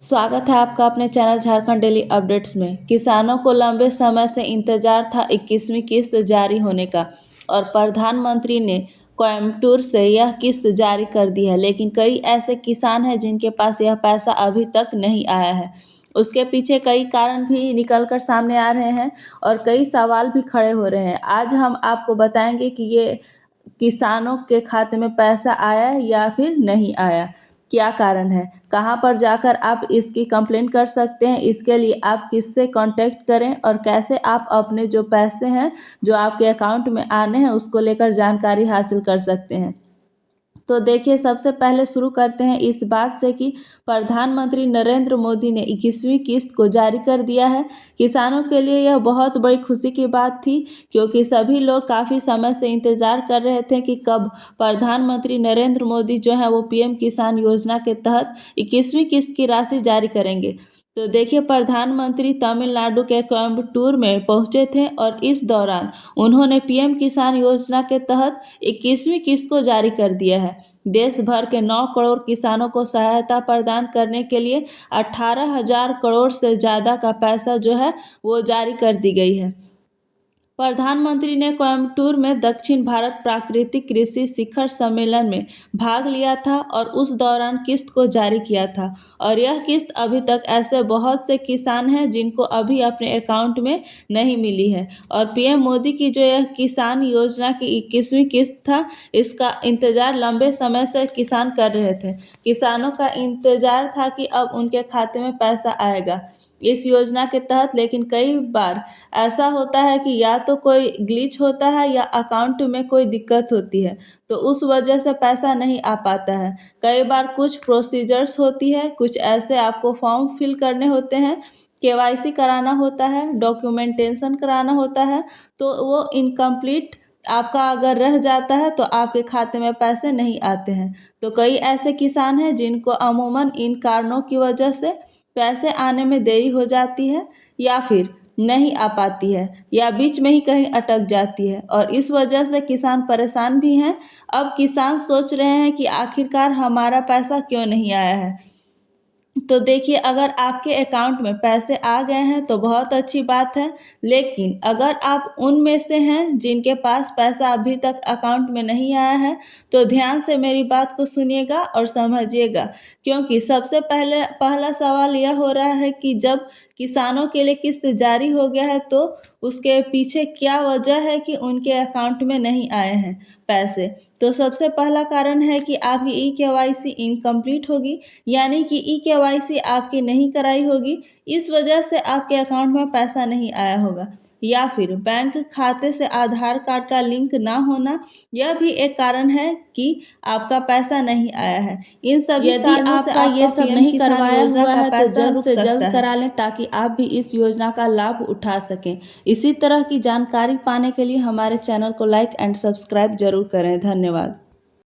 स्वागत है आपका अपने चैनल झारखंड डेली अपडेट्स में। किसानों को लंबे समय से इंतजार था 21वीं किस्त जारी होने का और प्रधानमंत्री ने कोयम्बटूर से यह किस्त जारी कर दी है। लेकिन कई ऐसे किसान हैं जिनके पास यह पैसा अभी तक नहीं आया है। उसके पीछे कई कारण भी निकल कर सामने आ रहे हैं और कई सवाल भी खड़े हो रहे हैं। आज हम आपको बताएंगे कि ये किसानों के खाते में पैसा आया या फिर नहीं आया, क्या कारण है, कहां पर जाकर आप इसकी कंप्लेन कर सकते हैं, इसके लिए आप किससे कांटेक्ट करें और कैसे आप अपने जो पैसे हैं जो आपके अकाउंट में आने हैं उसको लेकर जानकारी हासिल कर सकते हैं। तो देखिए, सबसे पहले शुरू करते हैं इस बात से कि प्रधानमंत्री नरेंद्र मोदी ने 21वीं किस्त को जारी कर दिया है। किसानों के लिए यह बहुत बड़ी खुशी की बात थी, क्योंकि सभी लोग काफ़ी समय से इंतज़ार कर रहे थे कि कब प्रधानमंत्री नरेंद्र मोदी जो है वो पीएम किसान योजना के तहत 21वीं किस्त की राशि जारी करेंगे। तो देखिए, प्रधानमंत्री तमिलनाडु के कोयम्बटूर में पहुंचे थे और इस दौरान उन्होंने पीएम किसान योजना के तहत 21वीं किस्त को जारी कर दिया है। देश भर के 9 करोड़ किसानों को सहायता प्रदान करने के लिए 18,000 करोड़ से ज़्यादा का पैसा जो है वो जारी कर दी गई है। प्रधानमंत्री ने कोयम्बटूर में दक्षिण भारत प्राकृतिक कृषि शिखर सम्मेलन में भाग लिया था और उस दौरान किस्त को जारी किया था। और यह किस्त अभी तक ऐसे बहुत से किसान हैं जिनको अभी अपने अकाउंट में नहीं मिली है। और पीएम मोदी की जो यह किसान योजना की 21वीं किस्त था, इसका इंतजार लंबे समय से किसान कर रहे थे। किसानों का इंतजार था कि अब उनके खाते में पैसा आएगा इस योजना के तहत। लेकिन कई बार ऐसा होता है कि या तो कोई ग्लिच होता है या अकाउंट में कोई दिक्कत होती है, तो उस वजह से पैसा नहीं आ पाता है। कई बार कुछ प्रोसीजर्स होती है, कुछ ऐसे आपको फॉर्म फिल करने होते हैं, केवाईसी कराना होता है, डॉक्यूमेंटेशन कराना होता है, तो वो इनकम्प्लीट आपका अगर रह जाता है तो आपके खाते में पैसे नहीं आते हैं। तो कई ऐसे किसान हैं जिनको अमूमन इन कारणों की वजह से पैसे आने में देरी हो जाती है या फिर नहीं आ पाती है या बीच में ही कहीं अटक जाती है, और इस वजह से किसान परेशान भी हैं। अब किसान सोच रहे हैं कि आखिरकार हमारा पैसा क्यों नहीं आया है। तो देखिए, अगर आपके अकाउंट में पैसे आ गए हैं तो बहुत अच्छी बात है। लेकिन अगर आप उनमें से हैं जिनके पास पैसा अभी तक अकाउंट में नहीं आया है, तो ध्यान से मेरी बात को सुनिएगा और समझिएगा, क्योंकि सबसे पहला सवाल यह हो रहा है कि जब किसानों के लिए किस्त जारी हो गया है तो उसके पीछे क्या वजह है कि उनके अकाउंट में नहीं आए हैं पैसे। तो सबसे पहला कारण है कि आपकी ई-केवाईसी इनकम्प्लीट होगी, यानी कि ई-केवाईसी आपकी नहीं कराई होगी, इस वजह से आपके अकाउंट में पैसा नहीं आया होगा। या फिर बैंक खाते से आधार कार्ड का लिंक ना होना, यह भी एक कारण है कि आपका पैसा नहीं आया है। इन सभी कारणों से आपका ये सब नहीं करवाया हुआ है तो जल्द से जल्द करा लें, ताकि आप भी इस योजना का लाभ उठा सकें। इसी तरह की जानकारी पाने के लिए हमारे चैनल को लाइक एंड सब्सक्राइब जरूर करें। धन्यवाद।